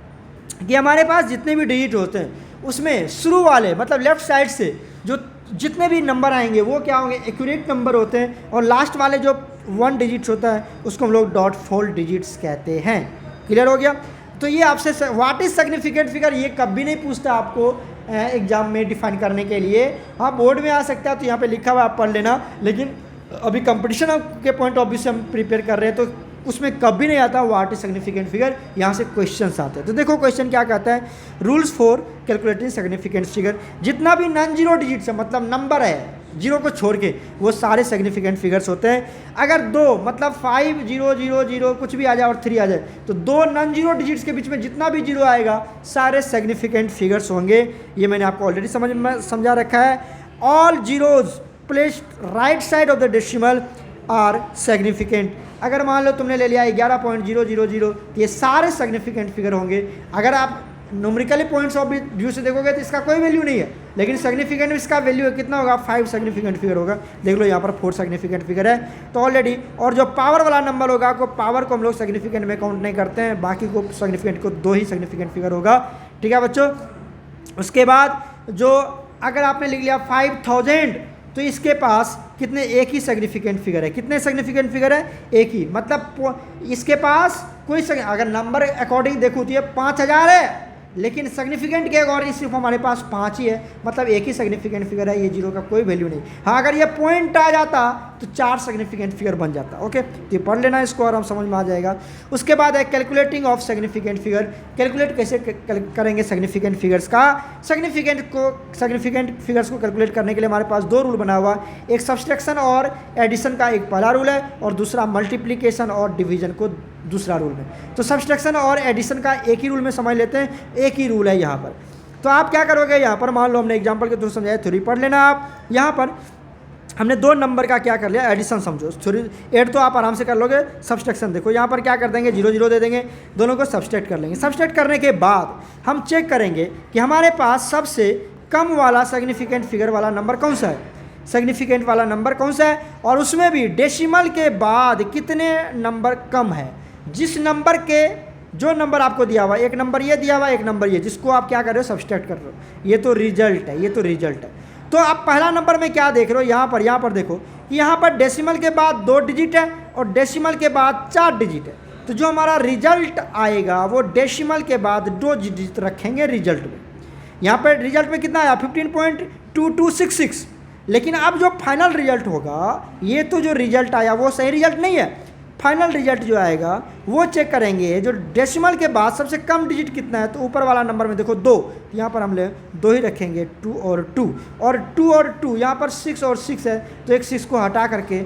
S1: कि हमारे पास जितने भी डिजिट होते हैं उसमें शुरू वाले मतलब लेफ्ट साइड से जो जितने भी नंबर आएंगे वो क्या होंगे, एक्यूरेट नंबर होते हैं, और लास्ट वाले जो 1 डिजिट्स होता है उसको हम लोग डॉट फोल डिजिट्स कहते हैं। क्लियर हो गया। तो ये आपसे व्हाट इज सिग्निफिकेंट फिगर ये कभी नहीं पूछता आपको एग्जाम में डिफाइन करने के लिए। हाँ बोर्ड में आ सकता है, तो यहाँ पे लिखा हुआ आप पढ़ लेना, लेकिन अभी कंपटीशन के पॉइंट ऑफ व्यू से हम प्रिपेयर कर रहे हैं, तो उसमें कभी नहीं आता व्हाट इज सिग्निफिकेंट फिगर, यहाँ से क्वेश्चंस आते हैं। तो देखो क्वेश्चन क्या कहता है, rules for calculating significant figure. जितना भी नॉन जीरो डिजिट्स है मतलब नंबर है जीरो को छोड़ के वो सारे सिग्निफिकेंट फिगर्स होते हैं। अगर दो मतलब 5, 0, 0, 0 कुछ भी आ जाए और 3 आ जाए, तो दो नॉन जीरो डिजिट्स के बीच में जितना भी जीरो आएगा सारे सिग्निफिकेंट फिगर्स होंगे। ये मैंने आपको ऑलरेडी समझा रखा है। All zeros placed right side of the decimal are significant. अगर मान लो तुमने ले लिया 11.000, ये सारे सिग्निफिकेंट फिगर होंगे। अगर आप न्यूमेरिकली पॉइंट्स ऑफ व्यू से देखोगे तो इसका कोई वैल्यू नहीं है, लेकिन सिग्निफिकेंट इसका वैल्यू कितना होगा, 5 सिग्निफिकेंट फिगर होगा। देख लो यहाँ पर 4 सिग्निफिकेंट फिगर है तो ऑलरेडी। और जो पावर वाला नंबर होगा को पावर को हम लोग सिग्निफिकेंट में काउंट नहीं करते हैं, बाकी को सिग्निफिकेंट को 2 ही सिग्निफिकेंट फिगर होगा। ठीक है बच्चों। उसके बाद जो अगर आपने लिख लिया 5000 तो इसके पास कितने, एक ही सिग्निफिकेंट फिगर है। कितने सिग्निफिकेंट फिगर है, एक ही, मतलब इसके पास कोई अगर नंबर अकॉर्डिंग देखो तो ये 5000 है, लेकिन सिग्निफिकेंट के अकॉर्डिंग सिर्फ हमारे पास 5 ही है, मतलब एक ही सिग्निफिकेंट फिगर है, ये जीरो का कोई वैल्यू नहीं। हाँ अगर ये पॉइंट आ जाता तो 4 सिग्निफिकेंट फिगर बन जाता। ओके तो ये पढ़ लेना इसको और हम समझ में आ जाएगा। उसके बाद है calculating of significant figure. Calculate कैसे करेंगे सिग्निफिकेंट फिगर्स का। सिग्निफिकेंट फिगर्स को कैलकुलेट करने के लिए हमारे पास 2 रूल बना हुआ, एक सब्सट्रैक्शन और एडिशन का एक पहला रूल है, और दूसरा मल्टीप्लिकेशन और डिवीजन को दूसरा रूल में। तो सब्सट्रैक्शन और एडिशन का एक ही रूल में समझ लेते हैं, एक ही रूल है यहाँ पर। तो आप क्या करोगे, यहाँ पर मान लो हमने एग्जांपल के थ्रू समझाया, थ्योरी पढ़ लेना आप। यहाँ पर हमने 2 नंबर का क्या कर लिया, एडिशन समझो, थ्योरी ऐड तो आप आराम से कर लोगे। सब्सट्रैक्शन देखो यहाँ पर क्या कर देंगे, 0, 0 दे देंगे, दोनों को सब्सट्रैक्ट कर लेंगे। सब्सट्रैक्ट करने के बाद हम चेक करेंगे कि हमारे पास सबसे कम वाला सिग्निफिकेंट फिगर वाला नंबर कौन सा है, सिग्निफिकेंट वाला नंबर कौन सा है, और उसमें भी डेसिमल के बाद कितने नंबर कम है। जिस नंबर के जो नंबर आपको दिया हुआ, एक नंबर ये दिया हुआ, एक नंबर ये, जिसको आप क्या कर रहे हो, सब्सट्रैक्ट कर रहे हो, ये तो रिजल्ट है, ये तो रिजल्ट है। तो आप पहला नंबर में क्या देख रहे हो, यहाँ पर देखो, यहाँ पर डेसिमल के बाद 2 डिजिट है और डेसिमल के बाद 4 डिजिट है। तो जो हमारा रिजल्ट आएगा वो डेसिमल के बाद 2 डिजिट रखेंगे रिजल्ट में। यहाँ पर रिजल्ट में कितना आया, 15.2266। लेकिन अब जो फाइनल रिजल्ट होगा, ये तो जो रिजल्ट आया वो सही रिजल्ट नहीं है। फाइनल रिजल्ट जो आएगा वो चेक करेंगे, जो डेसिमल के बाद सबसे कम डिजिट कितना है, तो ऊपर वाला नंबर में देखो 2, यहाँ पर हम 2 ही रखेंगे, 2 और 2, और 2 और 2, यहाँ पर 6 और 6 है, तो एक 6 को हटा करके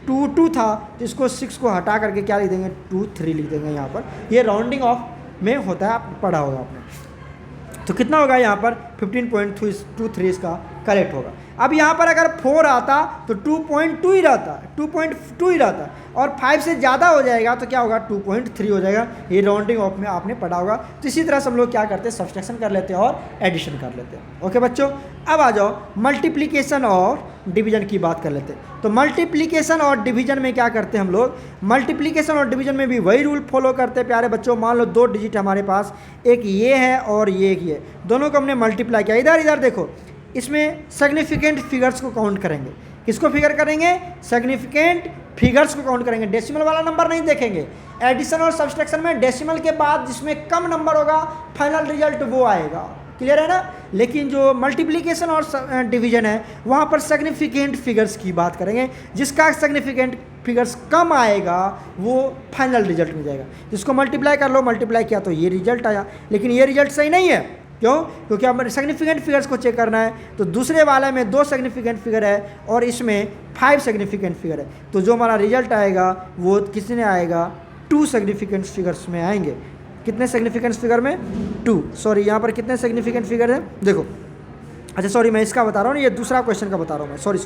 S1: 2 था, तो इसको 6 को हटा करके क्या लिख देंगे, 2, 3 लिख देंगे। यहाँ पर ये राउंडिंग ऑफ में होता है, आप पढ़ा होगा आपने। तो कितना होगा यहाँ पर 15.23 इसका करेक्ट होगा। अब यहाँ पर अगर 4 आता तो 2.2 ही रहता, 2.2 ही रहता, और 5 से ज़्यादा हो जाएगा तो क्या होगा 2.3 हो जाएगा। ये राउंडिंग ऑफ में आपने पढ़ा होगा। तो इसी तरह से हम लोग क्या करते हैं, सब्सट्रैक्शन कर लेते हैं और एडिशन कर लेते हैं। ओके बच्चों, अब आ जाओ मल्टीप्लिकेशन और डिवीजन की बात कर लेते हैं। तो मल्टीप्लिकेशन और डिवीजन में क्या करते हैं हम लोग, मल्टीप्लिकेशन और डिवीजन में भी वही रूल फॉलो करते हैं प्यारे बच्चों। मान लो 2 डिजिट हमारे पास, एक ये है और ये एक ये, दोनों को हमने मल्टीप्लाई किया। इधर देखो, इसमें सिग्निफिकेंट फिगर्स को काउंट करेंगे। किसको फिगर करेंगे, सिग्निफिकेंट फिगर्स को काउंट करेंगे, डेसिमल वाला नंबर नहीं देखेंगे। एडिशन और सब्सट्रैक्शन में डेसिमल के बाद जिसमें कम नंबर होगा फाइनल रिजल्ट वो आएगा। क्लियर है ना। लेकिन जो मल्टीप्लिकेशन और डिवीजन है वहाँ पर सिग्निफिकेंट फिगर्स की बात करेंगे। जिसका सिग्निफिकेंट फिगर्स कम आएगा वो फाइनल रिजल्ट में जाएगा। जिसको मल्टीप्लाई कर लो, मल्टीप्लाई किया तो ये रिजल्ट आया, लेकिन ये रिजल्ट सही नहीं है। क्यों, क्योंकि हमें सिग्निफिकेंट फिगर्स को चेक करना है। तो दूसरे वाले में 2 सिग्निफिकेंट फिगर है और इसमें 5 सिग्निफिकेंट फिगर है। तो जो हमारा रिजल्ट आएगा वो किसने आएगा, 2 सिग्निफिकेंट फिगर्स में आएंगे। कितने सिग्निफिकेंट फिगर में, 2। सॉरी, यहाँ पर कितने सिग्निफिकेंट फिगर है देखो, अच्छा सॉरी मैं इसका बता रहा हूँ ना, ये दूसरा क्वेश्चन का बता रहा हूँ मैं, सॉरी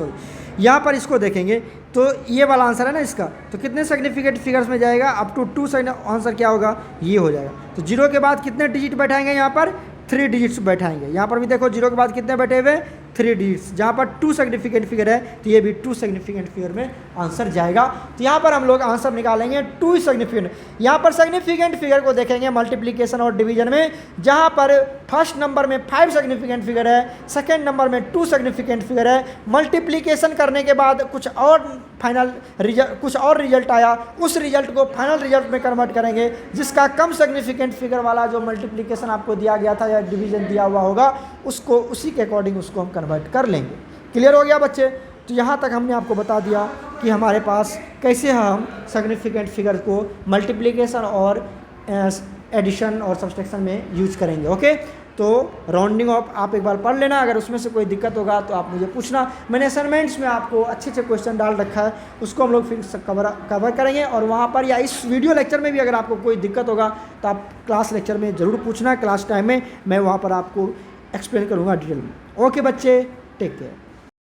S1: यहाँ पर इसको देखेंगे तो ये वाला आंसर है ना इसका। तो कितने सिग्निफिकेंट फिगर्स में जाएगा, अप टू 2 आंसर क्या होगा, ये हो जाएगा। तो 0 के बाद कितने डिजिट बैठाएंगे, यहाँ पर 3 डिजिट्स बैठाएंगे। यहाँ पर भी देखो 0 के बाद कितने बैठे हुए, 3 डिजिट्स। जहाँ पर 2 सिग्निफिकेंट फिगर है तो ये भी 2 सिग्निफिकेंट फिगर में आंसर जाएगा। तो यहाँ पर हम लोग आंसर निकालेंगे 2 सिग्निफिकेंट। यहाँ पर सिग्निफिकेंट फिगर को देखेंगे मल्टीप्लिकेशन और डिवीजन में, जहाँ पर फर्स्ट नंबर में 5 सिग्निफिकेंट फिगर है, सेकेंड नंबर में 2 सिग्निफिकेंट फिगर है। मल्टीप्लिकेशन करने के बाद कुछ और रिजल्ट आया, उस रिजल्ट को फाइनल रिजल्ट में कन्वर्ट करेंगे। जिसका कम सिग्निफिकेंट फिगर वाला जो मल्टीप्लिकेशन आपको दिया गया था या डिवीजन दिया हुआ होगा, उसको उसी के अकॉर्डिंग उसको हम कन्वर्ट कर लेंगे। क्लियर हो गया बच्चे। तो यहाँ तक हमने आपको बता दिया कि हमारे पास कैसे हम सिग्निफिकेंट फिगर को मल्टीप्लिकेशन और एडिशन और सब्सट्रैक्शन में यूज करेंगे। ओके, तो राउंडिंग ऑफ आप एक बार पढ़ लेना, अगर उसमें से कोई दिक्कत होगा तो आप मुझे पूछना। मैंने असाइनमेंट्स में आपको अच्छे क्वेश्चन डाल रखा है, उसको हम लोग फिर कवर करेंगे। और वहाँ पर या इस वीडियो लेक्चर में भी अगर आपको कोई दिक्कत होगा तो आप क्लास लेक्चर में ज़रूर पूछना। क्लास टाइम में मैं वहाँ पर आपको एक्सप्लेन करूँगा डिटेल में। ओके बच्चे, टेक केयर।